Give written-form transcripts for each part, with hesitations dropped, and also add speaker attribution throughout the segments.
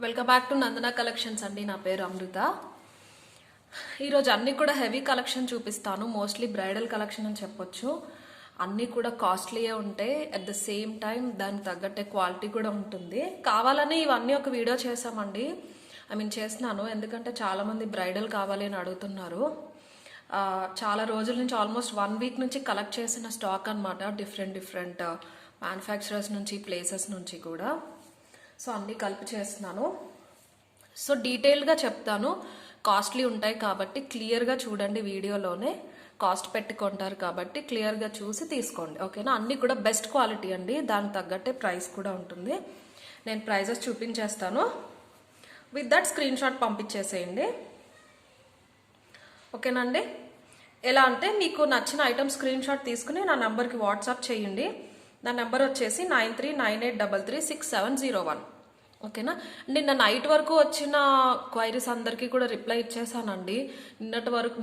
Speaker 1: Welcome back to Nandana collections అండి. నా పేరు అమృత. ఈరోజు అన్నీ కూడా హెవీ కలెక్షన్ చూపిస్తాను. మోస్ట్లీ బ్రైడల్ కలెక్షన్ అని చెప్పొచ్చు. అన్నీ కూడా కాస్ట్లీయే ఉంటాయి. అట్ ద సేమ్ టైం దానికి తగ్గట్టే క్వాలిటీ కూడా ఉంటుంది. కావాలని ఇవన్నీ ఒక వీడియో చేసామండి. చేస్తున్నాను ఎందుకంటే చాలామంది బ్రైడల్ కావాలి అని అడుగుతున్నారు. చాలా రోజుల నుంచి ఆల్మోస్ట్ 1 వీక్ నుంచి కలెక్ట్ చేసిన స్టాక్ అనమాట. డిఫరెంట్ మ్యానుఫ్యాక్చరర్స్ నుంచి, ప్లేసెస్ నుంచి కూడా. సో అన్నీ కలిపి చేస్తున్నాను. సో డీటెయిల్గా చెప్తాను. కాస్ట్లీ ఉంటాయి కాబట్టి క్లియర్గా చూడండి. వీడియోలోనే కాస్ట్ పెట్టుకుంటారు కాబట్టి క్లియర్గా చూసి తీసుకోండి, ఓకేనా. అన్నీ కూడా బెస్ట్ క్వాలిటీ అండి. దానికి తగ్గట్టే ప్రైస్ కూడా ఉంటుంది. నేను ప్రైజెస్ చూపించేస్తాను. విత్ దట్ స్క్రీన్ షాట్ పంపించేసేయండి, ఓకేనండి. ఎలా అంటే మీకు నచ్చిన ఐటమ్ స్క్రీన్ షాట్ తీసుకుని నా నెంబర్కి వాట్సాప్ చేయండి. నా నెంబర్ వచ్చేసి 9398336701, ఓకేనా. నిన్న నైట్ వరకు వచ్చిన క్వైరీస్ అందరికీ కూడా రిప్లై ఇచ్చేసానండి.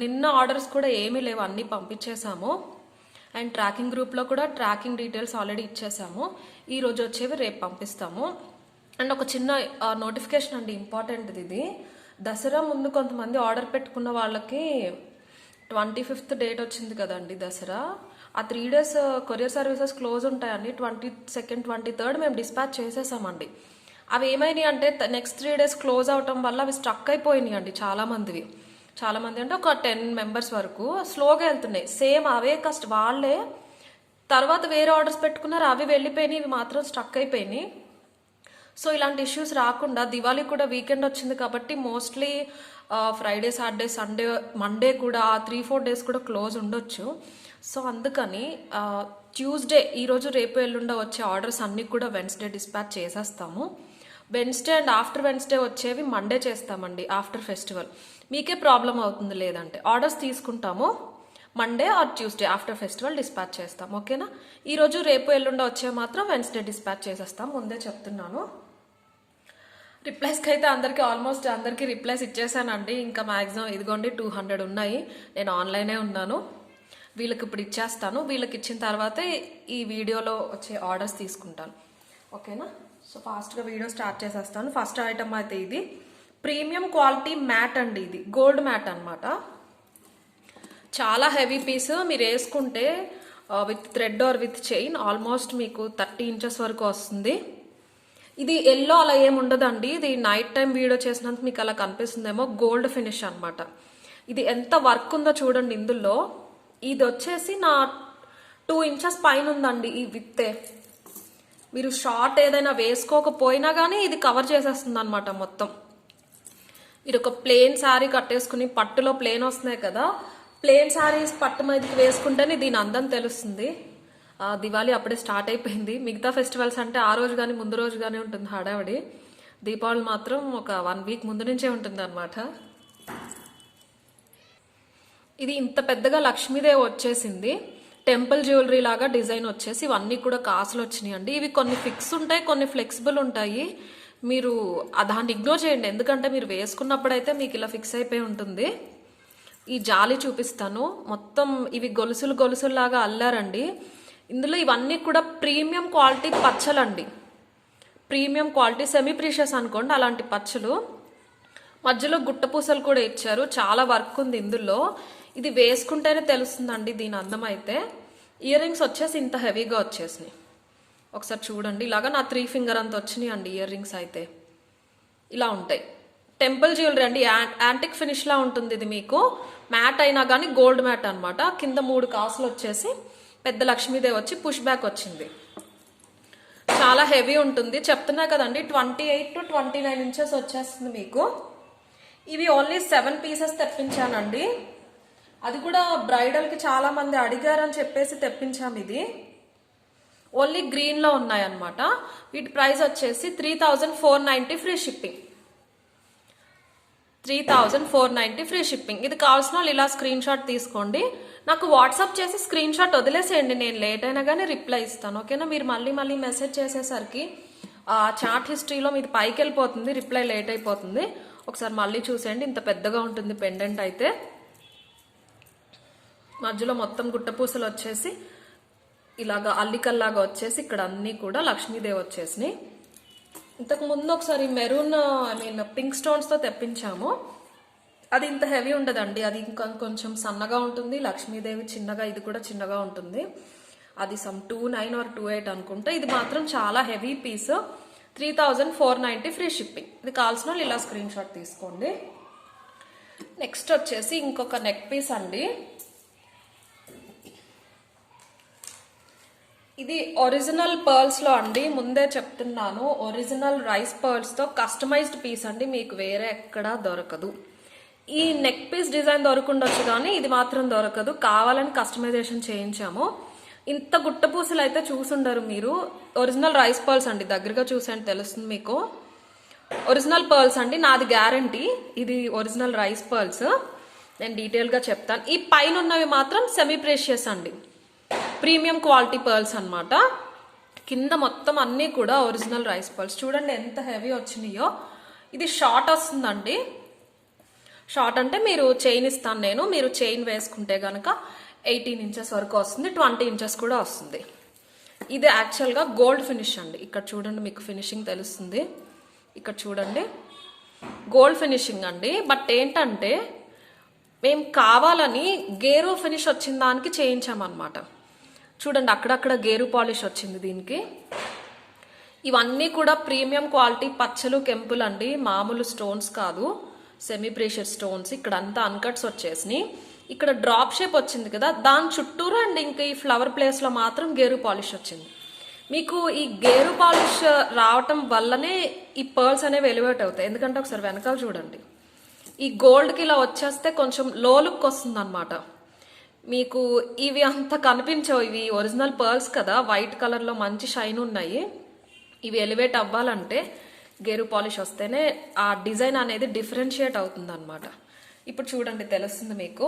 Speaker 1: నిన్న ఆర్డర్స్ కూడా ఏమీ లేవు, అన్నీ పంపించేసాము. అండ్ ట్రాకింగ్ గ్రూప్లో కూడా ట్రాకింగ్ డీటెయిల్స్ ఆల్రెడీ ఇచ్చేసాము. ఈ రోజు వచ్చేవి రేపు పంపిస్తాము. అండ్ ఒక చిన్న నోటిఫికేషన్ అండి, ఇంపార్టెంట్ ఇది. దసరా ముందు కొంతమంది ఆర్డర్ పెట్టుకున్న వాళ్ళకి 25th డేట్ వచ్చింది కదండి దసరా. ఆ 3 days కొరియర్ సర్వీసెస్ క్లోజ్ ఉంటాయండి. 22nd, 23rd మేము డిస్పాచ్ చేసేసామండి. అవి ఏమైనాయి అంటే నెక్స్ట్ 3 days క్లోజ్ అవటం వల్ల అవి స్ట్రక్ అయిపోయినాయి అండి. చాలామంది అంటే ఒక 10 members వరకు స్లోగా వెళ్తున్నాయి. సేమ్ అవే వాళ్ళే తర్వాత వేరే ఆర్డర్స్ పెట్టుకున్నారు, అవి వెళ్ళిపోయినాయి, ఇవి మాత్రం స్ట్రక్ అయిపోయినాయి. సో ఇలాంటి ఇష్యూస్ రాకుండా, దివాళీ కూడా వీకెండ్ వచ్చింది కాబట్టి mostly Friday, Saturday, Sunday, Monday కూడా 3-4 days కూడా క్లోజ్ ఉండొచ్చు. సో అందుకని ట్యూస్డే, ఈరోజు రేపు ఎల్లుండ వచ్చే ఆర్డర్స్ అన్నీ కూడా వెన్స్డే డిస్పాచ్ చేసేస్తాము. వెన్స్డే అండ్ ఆఫ్టర్ వెన్స్డే వచ్చేవి మండే చేస్తామండి, ఆఫ్టర్ ఫెస్టివల్. మీకే ప్రాబ్లం అవుతుంది లేదంటే ఆర్డర్స్ తీసుకుంటాము. Monday or Tuesday after festival dispatch చేస్తాం, ఓకేనా. ఈరోజు రేపు ఎల్లుండ వచ్చే మాత్రం వెన్స్డే డిస్పాచ్ చేసేస్తాం, ముందే చెప్తున్నాను. రిప్లైస్కి అయితే ఆల్మోస్ట్ అందరికీ రిప్లైస్ ఇచ్చేసానండి. ఇంకా మ్యాక్సిమం ఇదిగోండి 200 ఉన్నాయి. నేను ఆన్లైనే ఉన్నాను. వీళ్ళకి ఇప్పుడు ఇచ్చేస్తాను. వీళ్ళకి ఇచ్చిన తర్వాతే ఈ వీడియోలో వచ్చే ఆర్డర్స్ తీసుకుంటాను, ఓకేనా. సో ఫాస్ట్గా వీడియో స్టార్ట్ చేసేస్తాను. ఫస్ట్ ఐటమ్ అయితే ఇది ప్రీమియం క్వాలిటీ మ్యాట్ అండి. ఇది గోల్డ్ మ్యాట్ అనమాట. చాలా హెవీ పీస్. మీరు వేసుకుంటే with thread or with chain almost మీకు 30 inches వరకు వస్తుంది. ఇది ఎల్లో అలా ఏముండదండి. ఇది నైట్ టైం వీడియో చేసినందుకు మీకు అలా కనిపిస్తుందేమో. గోల్డ్ ఫినిష్ అనమాట. ఇది ఎంత వర్క్ ఉందో చూడండి ఇందులో. ఇది వచ్చేసి నా 2 inches పైన ఉందండి ఈ విత్తే. మీరు షార్ట్ ఏదైనా వేసుకోకపోయినా కానీ ఇది కవర్ చేసేస్తుంది అనమాట మొత్తం. మీరు ఒక ప్లెయిన్ శారీ కట్టేసుకుని, పట్టులో ప్లెయిన్ వస్తున్నాయి కదా, ప్లెయిన్ శారీస్ పట్టు మీదకి వేసుకుంటేనే దీని అందం తెలుస్తుంది. దివాళీ అప్పుడే స్టార్ట్ అయిపోయింది. మిగతా ఫెస్టివల్స్ అంటే ఆ రోజు కానీ ముందు రోజు కానీ ఉంటుంది హడావిడి. దీపావళి మాత్రం ఒక 1 week ముందు నుంచే ఉంటుంది అనమాట. ఇది ఇంత పెద్దగా లక్ష్మీదేవి వచ్చేసింది. టెంపుల్ జ్యువెలరీ లాగా డిజైన్ వచ్చేసి ఇవన్నీ కూడా కాసులు వచ్చినాయి అండి. ఇవి కొన్ని ఫిక్స్ ఉంటాయి, కొన్ని ఫ్లెక్సిబుల్ ఉంటాయి. మీరు దాన్ని ఇగ్నోర్ చేయండి, ఎందుకంటే మీరు వేసుకున్నప్పుడైతే మీకు ఇలా ఫిక్స్ అయిపోయి ఉంటుంది. ఈ జాలి చూపిస్తాను. మొత్తం ఇవి గొలుసులాగా అల్లారండి. ఇందులో ఇవన్నీ కూడా ప్రీమియం క్వాలిటీ పచ్చలండి. ప్రీమియం క్వాలిటీ, సెమీ ప్రీషియస్ అనుకోండి అలాంటి పచ్చలు. మధ్యలో గుట్ట పూసలు కూడా ఇచ్చారు. చాలా వర్క్ ఉంది ఇందులో. ఇది వేసుకుంటేనే తెలుస్తుందండి దీని అందం అయితే. ఇయర్ రింగ్స్ వచ్చేసి ఇంత హెవీగా వచ్చేసినాయి. ఒకసారి చూడండి. ఇలాగా నా 3 finger అంత వచ్చినాయి అండి ఇయర్ రింగ్స్ అయితే. ఇలా ఉంటాయి. టెంపుల్ జ్యువెలరీ అండి. యాంటిక్ ఫినిష్ లా ఉంటుంది ఇది. మీకు మ్యాట్ అయినా కానీ గోల్డ్ మ్యాట్ అనమాట. కింద 3 కాసులు వచ్చేసి పెద్ద లక్ష్మీదేవి వచ్చి పుష్ బ్యాక్ వచ్చింది. చాలా హెవీ ఉంటుంది. చెప్తున్నా కదండి 28 to 29 inches వచ్చేస్తుంది మీకు. ఇవి ఓన్లీ 7 pieces తెప్పించానండి. అది కూడా బ్రైడల్కి చాలా మంది అడిగారని చెప్పేసి తెప్పించాము. ఇది ఓన్లీ గ్రీన్లో ఉన్నాయన్నమాట. వీటి ప్రైస్ వచ్చేసి 3490 ఫ్రీ షిప్పింగ్. 3490 free shipping. ఇది కావాల్సిన వాళ్ళు ఇలా స్క్రీన్ షాట్ తీసుకోండి. నాకు వాట్సాప్ చేసి స్క్రీన్ షాట్ వదిలేసేయండి. నేను లేట్ అయినా కానీ రిప్లై ఇస్తాను, ఓకేనా. మీరు మళ్ళీ మెసేజ్ చేసేసరికి ఆ చాట్ హిస్టరీలో మీది పైకి వెళ్ళిపోతుంది, రిప్లై లేట్ అయిపోతుంది. ఒకసారి మళ్ళీ చూసేయండి. ఇంత పెద్దగా ఉంటుంది పెండెంట్ అయితే. మధ్యలో మొత్తం గుట్టపూసలు వచ్చేసి ఇలాగా అల్లికల్లాగా వచ్చేసి ఇక్కడ అన్నీ కూడా లక్ష్మీదేవి వచ్చేసినాయి. ఇంతకు ముందు ఒకసారి మెరూన్ పింక్ స్టోన్స్తో తెప్పించాము. అది ఇంత హెవీ ఉండదండి, అది ఇంకా కొంచెం సన్నగా ఉంటుంది. లక్ష్మీదేవి చిన్నగా, ఇది కూడా చిన్నగా ఉంటుంది. అది సమ్ 29 or 28 అనుకుంటా. ఇది మాత్రం చాలా హెవీ పీస్. 3490 free shipping. ఇది కావాల్సిన వాళ్ళు ఇలా స్క్రీన్ షాట్ తీసుకోండి. నెక్స్ట్ వచ్చేసి ఇంకొక నెక్ పీస్ అండి. ఇది ఒరిజినల్ పర్ల్స్ లో అండి, ముందే చెప్తున్నాను, ఒరిజినల్ రైస్ పర్ల్స్ తో కస్టమైజ్డ్ పీస్ అండి, మీకు వేరే ఎక్కడా దొరకదు. ఈ నెక్ పీస్ డిజైన్ దొరకుండొచ్చు కానీ ఇది మాత్రం దొరకదు. కావాలని కస్టమైజేషన్ చేయించాము. ఇంత గుట్ట పూసలు అయితే చూసుండరు మీరు. ఒరిజినల్ రైస్ పర్ల్స్ అండి, దగ్గరగా చూసేయండి తెలుస్తుంది మీకు. ఒరిజినల్ పర్ల్స్ అండి, నాది గ్యారంటీ. ఇది ఒరిజినల్ రైస్ పర్ల్స్. నేను డీటెయిల్గా చెప్తాను. ఈ పైన ఉన్నవి మాత్రం సెమీ ప్రేషియస్ అండి, ప్రీమియం క్వాలిటీ పర్ల్స్ అన్నమాట. కింద మొత్తం అన్నీ కూడా ఒరిజినల్ రైస్ పర్ల్స్. చూడండి ఎంత హెవీ వచ్చినాయో. ఇది షార్ట్ వస్తుందండి. షార్ట్ అంటే మీరు చైన్ ఇస్తాను నేను, మీరు చైన్ వేసుకుంటే కనుక 18 inches వరకు వస్తుంది, 20 inches కూడా వస్తుంది. ఇది యాక్చువల్గా గోల్డ్ ఫినిష్ అండి. ఇక్కడ చూడండి మీకు ఫినిషింగ్ తెలుస్తుంది. ఇక్కడ చూడండి గోల్డ్ ఫినిషింగ్ అండి. బట్ ఏంటంటే మేము కావాలని గేరు ఫినిష్ వచ్చిన దానికి చేయించామన్నమాట. చూడండి అక్కడక్కడ గేరు పాలిష్ వచ్చింది దీనికి. ఇవన్నీ కూడా ప్రీమియం క్వాలిటీ పచ్చలు కెంపులు అండి, మామూలు స్టోన్స్ కాదు, సెమీ ప్రెషర్ స్టోన్స్. ఇక్కడ అంతా అన్కట్స్ వచ్చేసినాయి. ఇక్కడ డ్రాప్ షేప్ వచ్చింది కదా, దాని చుట్టూరు అండ్ ఇంకా ఈ ఫ్లవర్ ప్లేస్ లో మాత్రం గేరు పాలిష్ వచ్చింది. మీకు ఈ గేరు పాలిష్ రావటం వల్లనే ఈ పర్ల్స్ అనేవి ఎలివేట్ అవుతాయి. ఎందుకంటే ఒకసారి వెనకాల చూడండి, ఈ గోల్డ్కి ఇలా వచ్చేస్తే కొంచెం లో లుక్ వస్తుంది అనమాట. మీకు ఇవి అంత కనిపించవు, ఇవి ఒరిజినల్ పర్ల్స్ కదా, వైట్ కలర్లో మంచి షైన్ ఉన్నాయి. ఇవి ఎలివేట్ అవ్వాలంటే గేరు పాలిష్ వస్తేనే ఆ డిజైన్ అనేది డిఫరెన్షియేట్ అవుతుంది అనమాట. ఇప్పుడు చూడండి తెలుస్తుంది మీకు.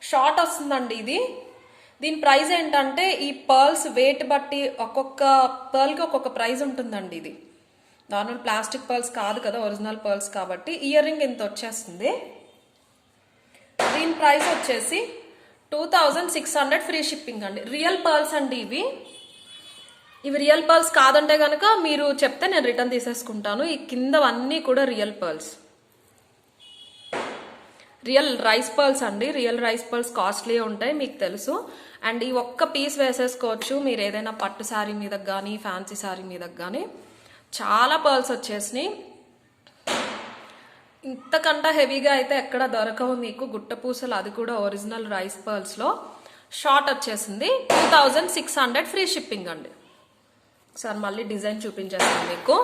Speaker 1: షార్ట్ వస్తుందండి ఇది. దీని ప్రైస్ ఏంటంటే ఈ పర్ల్స్ వెయిట్ బట్టి ఒక్కొక్క పర్ల్కి ఒక్కొక్క ప్రైస్ ఉంటుందండి. ఇది నార్మల్ ప్లాస్టిక్ పర్ల్స్ కాదు కదా, ఒరిజినల్ పర్ల్స్ కాబట్టి. ఇయర్ రింగ్ ఇంత వచ్చేస్తుంది. దీని ప్రైస్ వచ్చేసి 2600 ఫ్రీ షిప్పింగ్ అండి. రియల్ పర్ల్స్ అండి ఇవి. ఇవి రియల్ పర్ల్స్ కాదంటే కనుక మీరు చెప్తే నేను రిటర్న్ తీసేసుకుంటాను. ఈ కిందవన్నీ కూడా real pearls, real rice pearls అండి. రియల్ రైస్ పర్ల్స్ కాస్ట్లీ ఉంటాయి మీకు తెలుసు. అండ్ ఈ ఒక్క పీస్ వేసేసుకోవచ్చు మీరు ఏదైనా పట్టు శారీ మీదకి కానీ ఫ్యాన్సీ శారీ మీదకి కానీ. చాలా పర్ల్స్ వచ్చేసినాయి. ఇంతకంటే హెవీగా అయితే ఎక్కడ దొరకవు మీకు గుట్ట పూసలు, అది కూడా ఒరిజినల్ రైస్ పర్ల్స్ లో. షార్ట్ వచ్చేసింది 2600 ఫ్రీ షిప్పింగ్ అండి. ఒకసారి మళ్ళీ డిజైన్ చూపించేస్తాను మీకు.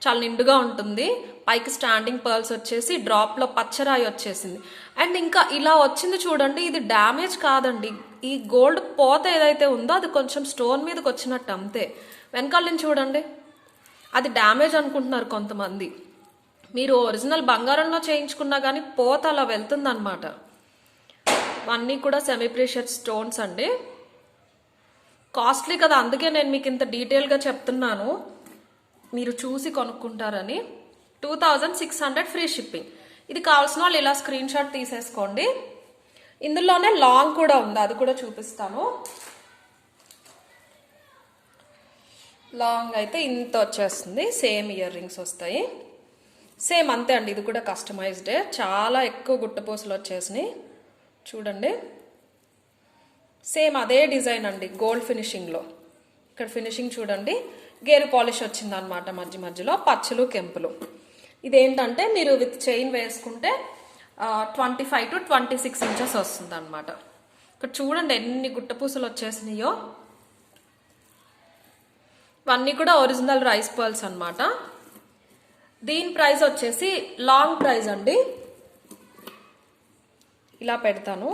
Speaker 1: చాలా నిండుగా ఉంటుంది. పైకి స్టాండింగ్ పర్ల్స్ వచ్చేసి డ్రాప్ లో పచ్చరాయి వచ్చేసింది. అండ్ ఇంకా ఇలా వచ్చింది చూడండి, ఇది డ్యామేజ్ కాదండి. ఈ గోల్డ్ పోత ఏదైతే ఉందో అది కొంచెం స్టోన్ మీదకి వచ్చినట్టు అంతే. వెనకాల నుంచి చూడండి, అది డ్యామేజ్ అనుకుంటున్నారు కొంతమంది. మీరు ఒరిజినల్ బంగారంలో చేయించుకున్నా కానీ పోత అలా వెళ్తుంది అనమాట. అన్నీ కూడా సెమీ ప్రెషియస్ స్టోన్స్ అండి. కాస్ట్లీ కదా, అందుకే నేను మీకు ఇంత డీటెయిల్గా చెప్తున్నాను, మీరు చూసి కొనుక్కుంటారని. 2600 ఫ్రీ షిప్పింగ్. ఇది కావాల్సిన వాళ్ళు ఇలా స్క్రీన్ షాట్ తీసేసుకోండి. ఇందులోనే లాంగ్ కూడా ఉంది, అది కూడా చూపిస్తాను. లాంగ్ అయితే ఇంత వచ్చేస్తుంది. సేమ్ ఇయర్ రింగ్స్ వస్తాయి. సేమ్ అంతే అండి, ఇది కూడా కస్టమైజ్డే. చాలా ఎక్కువ గుట్టపూసలు వచ్చేసినాయి చూడండి. సేమ్ అదే డిజైన్ అండి, గోల్డ్ ఫినిషింగ్లో. ఇక్కడ ఫినిషింగ్ చూడండి, గేరు పాలిష్ వచ్చింది అనమాట మధ్య మధ్యలో, పచ్చలు కెంపులు. ఇదేంటంటే మీరు విత్ చైన్ వేసుకుంటే 25 to 26 inches వస్తుంది అనమాట. ఇక్కడ చూడండి ఎన్ని గుట్టపూసలు వచ్చేసినాయో. ఇవన్నీ కూడా ఒరిజినల్ రైస్ పర్ల్స్ అనమాట. దీని ప్రైస్ వచ్చేసి లాంగ్ ప్రైస్ అండి. ఇలా పెడతాను,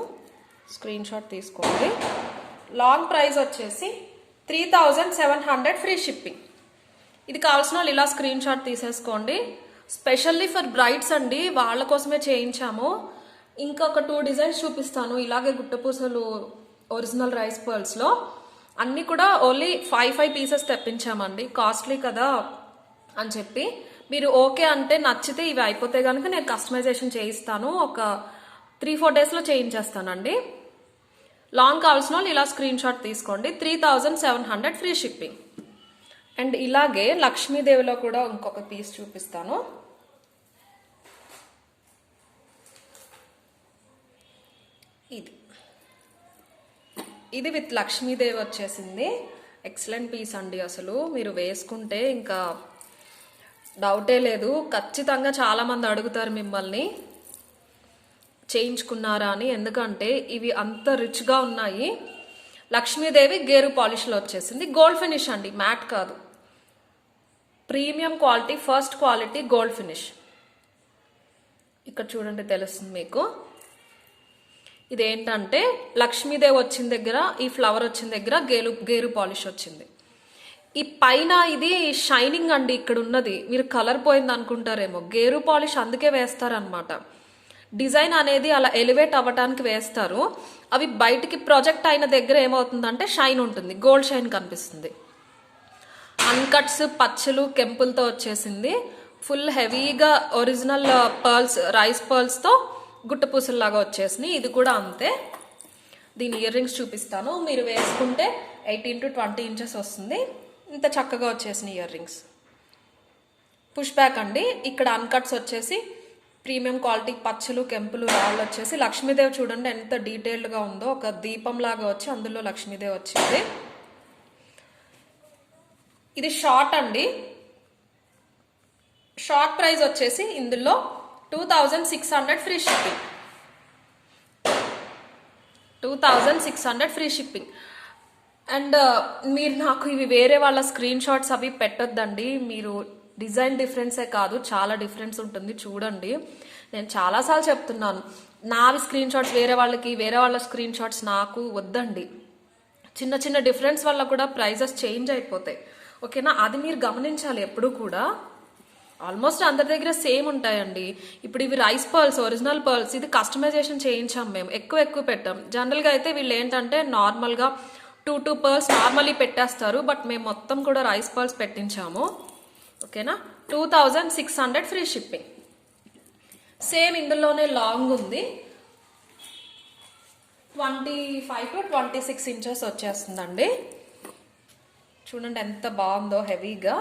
Speaker 1: స్క్రీన్ షాట్ తీసుకోండి. లాంగ్ ప్రైస్ వచ్చేసి 3700 ఫ్రీ షిప్పింగ్. ఇది కావాల్సిన వాళ్ళు ఇలా స్క్రీన్ షాట్ తీసేసుకోండి. స్పెషల్లీ ఫర్ బ్రైడ్స్ అండి, వాళ్ళ కోసమే చేయించాము. ఇంకొక 2 డిజైన్స్ చూపిస్తాను ఇలాగే గుట్టపూసలు ఒరిజినల్ రైస్ పర్ల్స్లో. అన్నీ కూడా ఓన్లీ 5 పీసెస్ తెప్పించామండి, కాస్ట్లీ కదా అని చెప్పి. మీరు ఓకే అంటే నచ్చితే ఇవి అయిపోతే కనుక నేను కస్టమైజేషన్ చేయిస్తాను. ఒక 3-4 డేస్లో చేయించేస్తానండి. లాంగ్ కావాల్సిన వాళ్ళు ఇలా స్క్రీన్ షాట్ తీసుకోండి. 3700 ఫ్రీ షిప్పింగ్. అండ్ ఇలాగే లక్ష్మీదేవిలో కూడా ఇంకొక పీస్ చూపిస్తాను. ఇది విత్ లక్ష్మీదేవి వచ్చేసింది. ఎక్సలెంట్ పీస్ అండి. అసలు మీరు వేసుకుంటే ఇంకా డౌటే లేదు. ఖచ్చితంగా చాలామంది అడుగుతారు మిమ్మల్ని చేయించుకున్నారా అని, ఎందుకంటే ఇవి అంత రిచ్గా ఉన్నాయి. లక్ష్మీదేవి గేరు పాలిష్లో వచ్చేసింది. గోల్డ్ ఫినిష్ అండి, మ్యాట్ కాదు. Premium quality, first quality gold finish. ఇక్కడ చూడండి తెలుస్తుంది మీకు. ఇదేంటంటే లక్ష్మీదేవి వచ్చిన దగ్గర, ఈ ఫ్లవర్ వచ్చిన దగ్గర గేరు పాలిష్ వచ్చింది. ఈ పైన ఇది షైనింగ్ అండి. ఇక్కడ ఉన్నది మీరు కలర్ పోయింది అనుకుంటారేమో, గేరు పాలిష్ అందుకే వేస్తారనమాట. డిజైన్ అనేది అలా ఎలివేట్ అవ్వటానికి వేస్తారు. అవి బయటికి ప్రొజెక్ట్ అయిన దగ్గర ఏమవుతుందంటే షైన్ ఉంటుంది, గోల్డ్ షైన్ కనిపిస్తుంది. అన్కట్స్, పచ్చలు, కెంపులతో వచ్చేసింది. ఫుల్ హెవీగా ఒరిజినల్ పర్ల్స్, రైస్ పర్ల్స్తో గుట్టపూసల్లాగా వచ్చేసినాయి. ఇది కూడా అంతే. దీని ఇయర్ రింగ్స్ చూపిస్తాను. మీరు వేసుకుంటే 18 to 20 ఇంచెస్ వస్తుంది. ఇంత చక్కగా వచ్చేసిన ఇయర్ రింగ్స్. పుష్ బ్యాక్ అండి. ఇక్కడ అన్కట్స్ వచ్చేసి ప్రీమియం క్వాలిటీ పచ్చలు, కెంపులు, రాళ్ళు వచ్చేసి లక్ష్మీదేవి చూడండి ఎంత డీటెయిల్డ్గా ఉందో. ఒక దీపం లాగా వచ్చి అందులో లక్ష్మీదేవి వచ్చింది. ఇది షార్ట్ అండి. షార్ట్ ప్రైస్ వచ్చేసి ఇందులో 2600 free shipping. 2600 free shipping. And మీరు నాకు ఇవి వేరే వాళ్ళ స్క్రీన్ షాట్స్ అవి పెట్టొద్దండి. మీరు డిజైన్ డిఫరెన్సే కాదు, చాలా డిఫరెన్స్ ఉంటుంది చూడండి. నేను చాలాసార్లు చెప్తున్నాను, నావి స్క్రీన్ షాట్స్ వేరే వాళ్ళకి, వేరే వాళ్ళ స్క్రీన్ షాట్స్ నాకు వద్దండి. చిన్న చిన్న డిఫరెన్స్ వల్ల కూడా ప్రైజెస్ చేంజ్ అయిపోతాయి, ఓకేనా? అది మీరు గమనించాలి ఎప్పుడు కూడా. ఆల్మోస్ట్ అందరి దగ్గర సేమ్ ఉంటాయండి. ఇప్పుడు ఇవి రైస్ పర్ల్స్, ఒరిజినల్ పర్ల్స్. ఇది కస్టమైజేషన్ చేయించాం మేము, ఎక్కువ పెట్టాం. జనరల్గా అయితే వీళ్ళు ఏంటంటే నార్మల్గా 2 పర్ల్స్ నార్మల్లీ పెట్టేస్తారు, బట్ మేము మొత్తం కూడా రైస్ పర్ల్స్ పెట్టించాము, ఓకేనా? 2600 ఫ్రీ షిప్పింగ్. సేమ్ ఇందులోనే లాంగ్ ఉంది. 25 to 26 ఇంచెస్ వచ్చేస్తుందండి. చూడండి ఎంత బాగుందో, హెవీగా.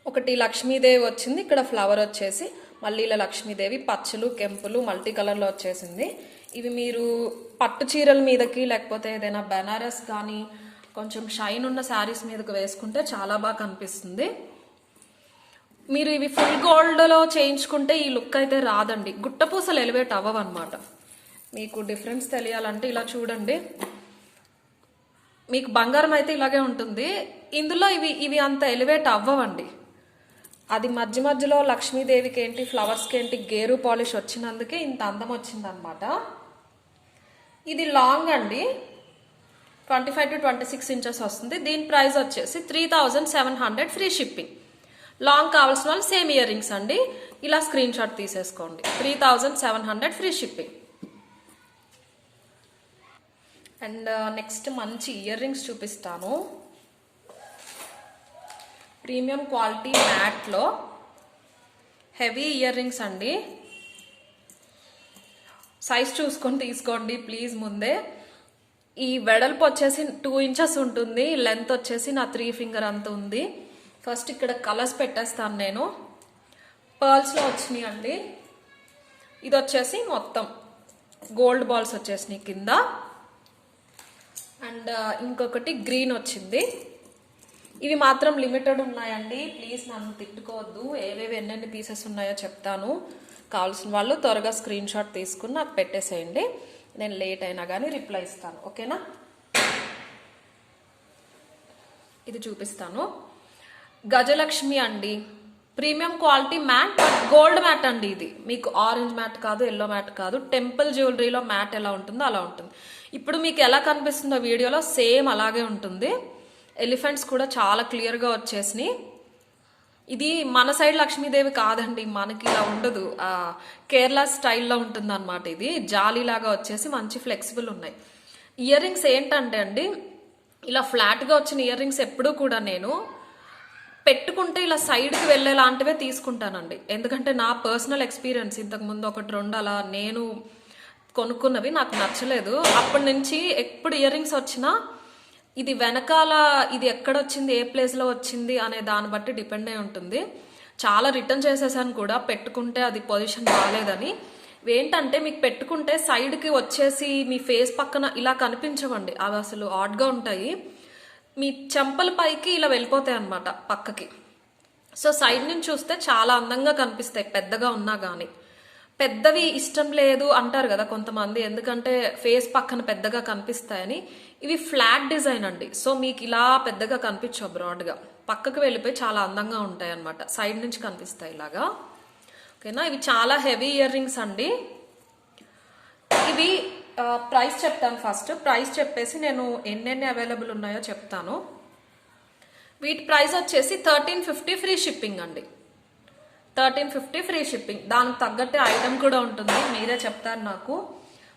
Speaker 1: ఒకటి లక్ష్మీదేవి వచ్చింది, ఇక్కడ ఫ్లవర్ వచ్చేసి మళ్ళీ ఇలా లక్ష్మీదేవి పచ్చలు, కెంపులు, మల్టీ కలర్లో వచ్చేసింది. ఇవి మీరు పట్టు చీరల మీదకి, లేకపోతే ఏదైనా బెనారస్ కానీ కొంచెం షైన్ ఉన్న శారీస్ మీదకి వేసుకుంటే చాలా బాగా కనిపిస్తుంది. మీరు ఇవి ఫుల్ గోల్డ్లో చేయించుకుంటే ఈ లుక్ అయితే రాదండి. గుట్టపూసలు ఎలివేట్ అవ్వవన్నమాట. మీకు డిఫరెన్స్ తెలియాలంటే ఇలా చూడండి. మీకు బంగారం అయితే ఇలాగే ఉంటుంది, ఇందులో ఇవి అంత ఎలివేట్ అవ్వవండి. అది మధ్య మధ్యలో లక్ష్మీదేవికి ఏంటి, ఫ్లవర్స్కి ఏంటి, గేరు పాలిష్ వచ్చినందుకే ఇంత అందం వచ్చిందనమాట. ఇది లాంగ్ అండి, 25 to 26 ఇంచెస్ వస్తుంది. దీని ప్రైస్ వచ్చేసి 3700 ఫ్రీ షిప్పింగ్. లాంగ్ కావాల్సిన వాళ్ళు సేమ్ ఇయర్ రింగ్స్ అండి, ఇలా స్క్రీన్ షాట్ తీసేసుకోండి. 3700 ఫ్రీ షిప్పింగ్. అండ్ నెక్స్ట్ మంచి ఇయర్ రింగ్స్ చూపిస్తాను. ప్రీమియం క్వాలిటీ మ్యాట్లో హెవీ ఇయర్ రింగ్స్ అండి. సైజ్ చూసుకొని తీసుకోండి ప్లీజ్ ముందే. ఈ వెడల్పు వచ్చేసి 2 ఇంచెస్ ఉంటుంది, లెంత్ వచ్చేసి నా 3 ఫింగర్ అంత ఉంది. ఫస్ట్ ఇక్కడ కలర్స్ పెట్టేస్తాను నేను. పర్ల్స్లో వచ్చినాయి అండి. ఇది వచ్చేసి మొత్తం గోల్డ్ బాల్స్ వచ్చేసినాయి కింద. అండ్ ఇంకొకటి గ్రీన్ వచ్చింది. ఇవి మాత్రం లిమిటెడ్ ఉన్నాయండి, ప్లీజ్ నన్ను తిట్టుకోవద్దు. ఏవేవి ఎన్నెన్ని పీసెస్ ఉన్నాయో చెప్తాను. కావాల్సిన వాళ్ళు త్వరగా స్క్రీన్ షాట్ తీసుకుని నాకు పెట్టేసేయండి. నేను లేట్ అయినా కానీ రిప్లై ఇస్తాను, ఓకేనా? ఇది చూపిస్తాను. గజలక్ష్మి అండి, premium quality matte, but gold mat అండి. ఇది మీకు ఆరెంజ్ మ్యాట్ కాదు, ఎల్లో మ్యాట్ కాదు. టెంపుల్ జ్యువెలరీలో మ్యాట్ ఎలా ఉంటుందో అలా ఉంటుంది. ఇప్పుడు మీకు ఎలా కనిపిస్తుందో వీడియోలో సేమ్ అలాగే ఉంటుంది. ఎలిఫెంట్స్ కూడా చాలా క్లియర్గా వచ్చేసినాయి. ఇది మన సైడ్ లక్ష్మీదేవి కాదండి, మనకి ఇలా ఉండదు, కేరళ స్టైల్లో ఉంటుంది అనమాట. ఇది జాలీలాగా వచ్చేసి మంచి ఫ్లెక్సిబుల్ ఉన్నాయి. ఇయర్ రింగ్స్ ఏంటంటే అండి, ఇలా ఫ్లాట్గా వచ్చిన ఇయర్ రింగ్స్ ఎప్పుడూ కూడా నేను పెట్టుకుంటే ఇలా సైడ్కి వెళ్ళేలాంటివే తీసుకుంటానండి. ఎందుకంటే నా పర్సనల్ ఎక్స్పీరియన్స్, ఇంతకుముందు 1-2 అలా నేను కొనుక్కున్నవి, నాకు నచ్చలేదు. అప్పటి నుంచి ఎప్పుడు ఇయర్ రింగ్స్ వచ్చినా ఇది వెనకాల ఇది ఎక్కడొచ్చింది, ఏ ప్లేస్లో వచ్చింది అనే దాన్ని బట్టి డిపెండ్ అయి ఉంటుంది. చాలా రిటర్న్ చేసేసాను కూడా, పెట్టుకుంటే అది పొజిషన్ బాగాలేదని. ఏంటంటే మీకు పెట్టుకుంటే సైడ్కి వచ్చేసి మీ ఫేస్ పక్కన ఇలా కనిపించవండి, అవి అసలు ఆడ్గా ఉంటాయి. మీ చెంపల పైకి ఇలా వెళ్ళిపోతాయి అన్నమాట పక్కకి. సో సైడ్ నుంచి చూస్తే చాలా అందంగా కనిపిస్తాయి పెద్దగా ఉన్నా కానీ. పెద్దవి ఇష్టం లేదు అంటారు కదా కొంతమంది, ఎందుకంటే ఫేస్ పక్కన పెద్దగా కనిపిస్తాయని. ఇవి ఫ్లాట్ డిజైన్ అండి, సో మీకు ఇలా పెద్దగా కనిపించవు, బ్రాడ్గా పక్కకు వెళ్ళిపోయి చాలా అందంగా ఉంటాయి అన్నమాట, సైడ్ నుంచి కనిపిస్తాయి ఇలాగా. ఓకేనా, ఇవి చాలా హెవీ ఇయర్ రింగ్స్ అండి. ఇవి ప్రైస్ చెప్తాను. ఫస్ట్ ప్రైస్ చెప్పేసి నేను ఎన్నెన్ని అవైలబుల్ ఉన్నాయో చెప్తాను. వీటి ప్రైస్ వచ్చేసి 1350 ఫ్రీ షిప్పింగ్ అండి. 1350 ఫ్రీ షిప్పింగ్. దానికి తగ్గట్టే ఐటమ్ కూడా ఉంటుంది, మీరే చెప్తారు నాకు.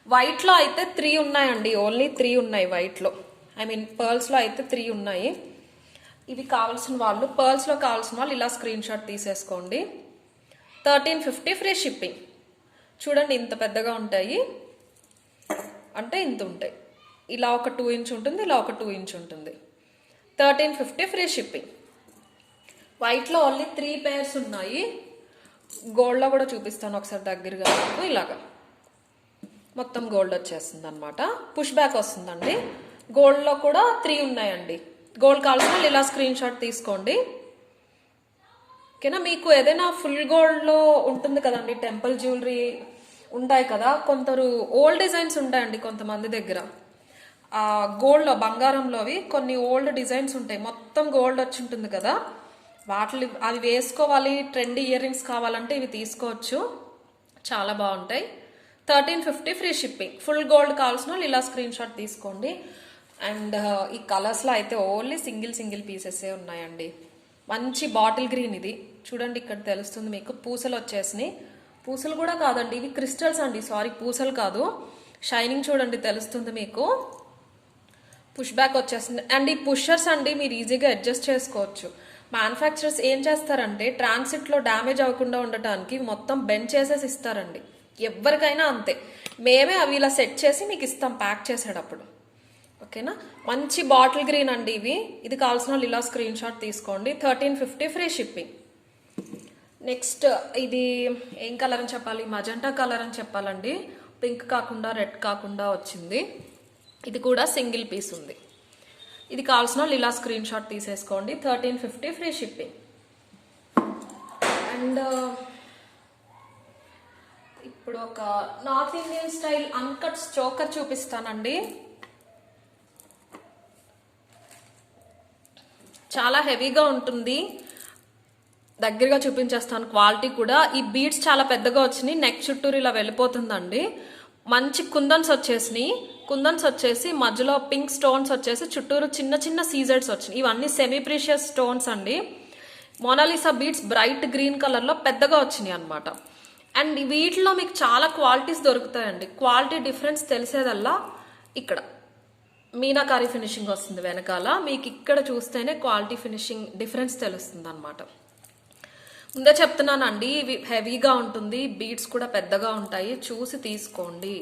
Speaker 1: వైట్లో అయితే 3 ఉన్నాయండి, ఓన్లీ 3 ఉన్నాయి వైట్లో. ఐ మీన్ పర్ల్స్లో అయితే 3 ఉన్నాయి. ఇవి కావాల్సిన వాళ్ళు, పర్ల్స్లో కావాల్సిన వాళ్ళు ఇలా స్క్రీన్ షాట్ తీసేసుకోండి. 1350 ఫ్రీ షిప్పింగ్. చూడండి ఇంత పెద్దగా ఉంటాయి, అంటే ఇంత ఉంటాయి. ఇలా ఒక 2 ఇంచ్ ఉంటుంది, ఇలా ఒక 2 ఇంచ్ ఉంటుంది. 1350 ఫ్రీ షిప్పింగ్. వైట్లో ఓన్లీ 3 పేర్స్ ఉన్నాయి. గోల్డ్లో కూడా చూపిస్తాను ఒకసారి దగ్గరగా మీకు. ఇలాగా మొత్తం గోల్డ్ వచ్చేస్తుంది అనమాట, పుష్ బ్యాక్ వస్తుందండి. గోల్డ్లో కూడా 3 ఉన్నాయండి. గోల్డ్ కావాల్సిన ఇలా స్క్రీన్ షాట్ తీసుకోండి. ఓకేనా, మీకు ఏదైనా ఫుల్ గోల్డ్లో ఉంటుంది కదండి, టెంపుల్ జ్యువెలరీ ఉంటాయి కదా, కొందరు ఓల్డ్ డిజైన్స్ ఉంటాయండి కొంతమంది దగ్గర. గోల్డ్లో, బంగారంలోవి కొన్ని ఓల్డ్ డిజైన్స్ ఉంటాయి, మొత్తం గోల్డ్ వచ్చి ఉంటుంది కదా, వాటిని అవి వేసుకోవాలి, ట్రెండీ ఇయర్ రింగ్స్ కావాలంటే ఇవి తీసుకోవచ్చు, చాలా బాగుంటాయి. 1350 ఫ్రీ షిప్పింగ్. ఫుల్ గోల్డ్ కావాల్సిన వాళ్ళు ఇలా స్క్రీన్ షాట్ తీసుకోండి. అండ్ ఈ కలర్స్లో అయితే ఓన్లీ సింగిల్ పీసెసే ఉన్నాయండి. మంచి బాటిల్ గ్రీన్, ఇది చూడండి ఇక్కడ తెలుస్తుంది మీకు, పూసలు వచ్చేసినాయి. పూసలు కూడా కాదండి, ఇవి క్రిస్టల్స్ అండి, సారీ పూసలు కాదు. షైనింగ్ చూడండి తెలుస్తుంది మీకు. పుష్ బ్యాక్ వచ్చేస్తుంది. అండ్ ఈ పుషర్స్ అండి మీరు ఈజీగా అడ్జస్ట్ చేసుకోవచ్చు. మ్యానుఫ్యాక్చరర్స్ ఏం చేస్తారంటే ట్రాన్సిట్లో డ్యామేజ్ అవ్వకుండా ఉండటానికి మొత్తం బెండ్ చేసేసి ఇస్తారండి, ఎవరికైనా అంతే. మేమే అవి ఇలా సెట్ చేసి మీకు ఇస్తాం ప్యాక్ చేసేటప్పుడు. ఓకేనా, మంచి బాటిల్ గ్రీన్ అండి ఇవి. ఇది కావాల్సిన వాళ్ళు ఇలా స్క్రీన్ షాట్ తీసుకోండి. 1350 ఫ్రీ షిప్పింగ్. నెక్స్ట్ ఇది ఏం కలర్ అని చెప్పాలి, మజంటా కలర్ అని చెప్పాలండి. పింక్ కాకుండా రెడ్ కాకుండా వచ్చింది. ఇది కూడా సింగిల్ పీస్ ఉంది. ఇది కావాల్సిన వాళ్ళు ఇలా స్క్రీన్ షాట్ తీసేసుకోండి. 1350 ఫ్రీ షిప్పింగ్. అండ్ ఇప్పుడు ఒక north Indian style uncut choker చూపిస్తానండి. చాలా హెవీగా ఉంటుంది, దగ్గరగా చూపించేస్తాను. క్వాలిటీ కూడా, ఈ బీడ్స్ చాలా పెద్దగా వచ్చినాయి, నెక్ చుట్టూరు ఇలా వెళ్ళిపోతుందండి. మంచి కుందన్స్ వచ్చేసినాయి. కుందన్స్ వచ్చేసి మధ్యలో పింక్ స్టోన్స్ వచ్చేసి చుట్టూరు చిన్న సీజెడ్స్ వచ్చినాయి. ఇవన్నీ సెమీ ప్రీషియస్ స్టోన్స్ అండి. మోనాలిసా బీడ్స్ బ్రైట్ గ్రీన్ కలర్లో పెద్దగా వచ్చినాయి అనమాట. అండ్ వీటిలో మీకు చాలా క్వాలిటీస్ దొరుకుతాయండి. క్వాలిటీ డిఫరెన్స్ తెలిసేదల్లా ఇక్కడ మీనాకారి ఫినిషింగ్ వస్తుంది వెనకాల, మీకు ఇక్కడ చూస్తేనే క్వాలిటీ ఫినిషింగ్ డిఫరెన్స్ తెలుస్తుంది అనమాట. ముందే చెప్తున్నానండి, ఇవి హెవీగా ఉంటుంది, బీడ్స్ కూడా పెద్దగా ఉంటాయి, చూసి తీసుకోండి.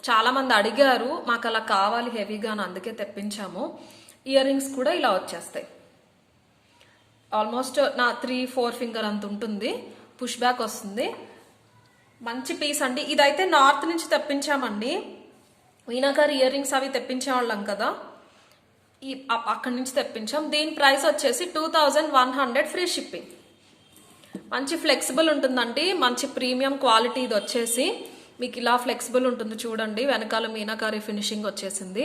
Speaker 1: చాలా మంది అడిగారు, మాకు అలా కావాలి హెవీగా అని, అందుకే తెప్పించాము. ఇయర్ రింగ్స్ కూడా ఇలా వచ్చేస్తాయి, ఆల్మోస్ట్ నా 3-4 ఫింగర్ అంత ఉంటుంది. పుష్ బ్యాక్ వస్తుంది, మంచి పీస్ అండి. ఇదైతే నార్త్ నుంచి తెప్పించామండి, మీనాకారి ఇయర్ రింగ్స్ అవి తెప్పించేవాళ్ళం కదా, అక్కడి నుంచి తెప్పించాం. దీని ప్రైస్ వచ్చేసి 2100 ఫ్రీ షిప్పింగ్. మంచి ఫ్లెక్సిబుల్ ఉంటుందండి, మంచి ప్రీమియం క్వాలిటీ. ఇది వచ్చేసి మీకు ఇలా ఫ్లెక్సిబుల్ ఉంటుంది చూడండి, వెనకాల మీనాకారి ఫినిషింగ్ వచ్చేసింది.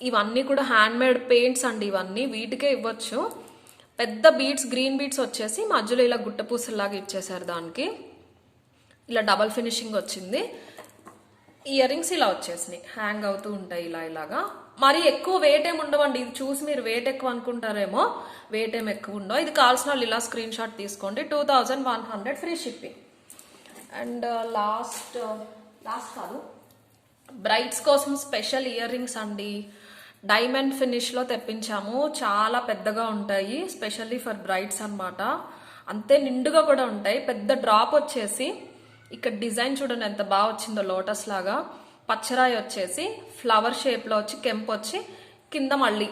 Speaker 1: ఇవన్నీ కూడా హ్యాండ్ మేడ్ పెయింట్స్ అండి, ఇవన్నీ వీటికే ఇవ్వచ్చు. పెద్ద బీడ్స్, గ్రీన్ బీడ్స్ వచ్చేసి మధ్యలో ఇలా గుట్ట పూసల్లాగా ఇచ్చేసారు, దానికి ఇలా డబల్ ఫినిషింగ్ వచ్చింది. ఇయర్ రింగ్స్ ఇలా వచ్చేసినాయి, హ్యాంగ్ అవుతూ ఉంటాయి ఇలాగా. మరి ఎక్కువ వెయిట్ ఏమి ఉండవండి, ఇది చూసి మీరు వెయిట్ ఎక్కువ అనుకుంటారేమో, వెయిట్ ఏమి ఎక్కువ ఉండవు. ఇది కావాల్సిన వాళ్ళు ఇలా స్క్రీన్ షాట్ తీసుకోండి. 2100 ఫ్రీ షిప్పింగ్. అండ్ లాస్ట్ కాదు, బ్రైడ్స్ కోసం స్పెషల్ ఇయర్ రింగ్స్ అండి, డైమండ్ ఫినిష్లో తెప్పించాము. చాలా పెద్దగా ఉంటాయి, స్పెషల్లీ ఫర్ బ్రైడ్స్ అనమాట. అంతే నిండుగా కూడా ఉంటాయి. పెద్ద డ్రాప్ వచ్చేసి ఇక్కడ డిజైన్ చూడండి ఎంత బాగా వచ్చిందో, లోటస్ లాగా పచ్చరాయి వచ్చేసి ఫ్లవర్ షేప్లో వచ్చి కెంపు వచ్చి కింద మళ్ళీ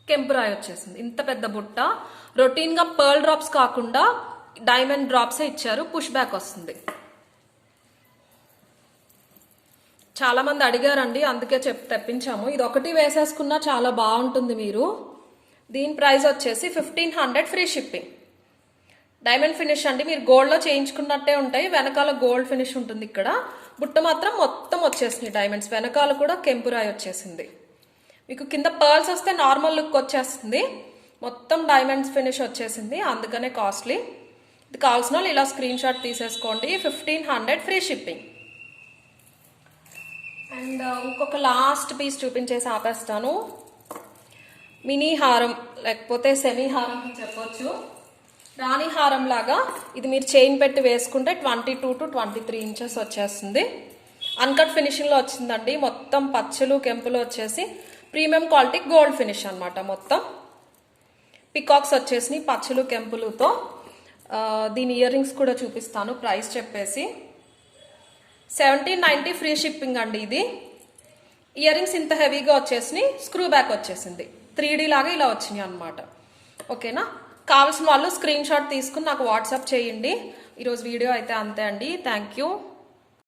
Speaker 1: కెంపు రాయి వచ్చేసింది. ఇంత పెద్ద బుట్ట. రొటీన్గా పర్ల్ డ్రాప్స్ కాకుండా డైమండ్ డ్రాప్సే ఇచ్చారు. పుష్ బ్యాక్ వస్తుంది. చాలా మంది అడిగారండి, అందుకే తెప్పించాము. ఇది ఒకటి వేసేసుకున్నా చాలా బాగుంటుంది. మీరు దీని ప్రైస్ వచ్చేసి 1500 ఫ్రీ షిప్పింగ్. డైమండ్ ఫినిష్ అండి, మీరు గోల్డ్లో చేయించుకున్నట్టే ఉంటాయి. వెనకాల గోల్డ్ ఫినిష్ ఉంటుంది. ఇక్కడ బుట్ట మాత్రం మొత్తం వచ్చేసింది డైమండ్స్. వెనకాల కూడా కెంపురాయి వచ్చేసింది. మీకు కింద పర్ల్స్ వస్తే నార్మల్ లుక్ వచ్చేస్తుంది. మొత్తం డైమండ్స్ ఫినిష్ వచ్చేసింది, అందుకనే కాస్ట్లీ. ఇది కావాల్సిన వాళ్ళు ఇలా స్క్రీన్ షాట్ తీసేసుకోండి. 1500 ఫ్రీ షిప్పింగ్. అండ్ ఇంకొక లాస్ట్ పీస్ చూపించేసి ఆపేస్తాను. మినీ హారం లేకపోతే సెమీ హారం చెప్పొచ్చు. రాణి హారం లాగా ఇది మీరు చైన్ పెట్టి వేసుకుంటే 22 to 23 ఇంచెస్ వచ్చేస్తుంది. అన్కట్ ఫినిషింగ్లో వచ్చిందండి. మొత్తం పచ్చలు కెంపులు వచ్చేసి ప్రీమియం క్వాలిటీ గోల్డ్ ఫినిష్ అనమాట. మొత్తం పికాక్స్ వచ్చేసి పచ్చలు కెంపులతో. దీని ఇయర్ రింగ్స్ కూడా చూపిస్తాను ప్రైస్ చెప్పేసి. 1790 ఫ్రీ షిప్పింగ్ అండి. ఇది ఇయర్ రింగ్స్ ఇంత హెవీగా వచ్చేసి స్క్రూ బ్యాక్ వచ్చేసింది. 3D లాగా ఇలా వచ్చినాయి అనమాట. ఓకేనా? కావాల్సిన వాళ్ళు స్క్రీన్ షాట్ తీసుకుని నాకు వాట్సాప్ చేయండి. ఈరోజు వీడియో అయితే అంతే అండి. Thank you.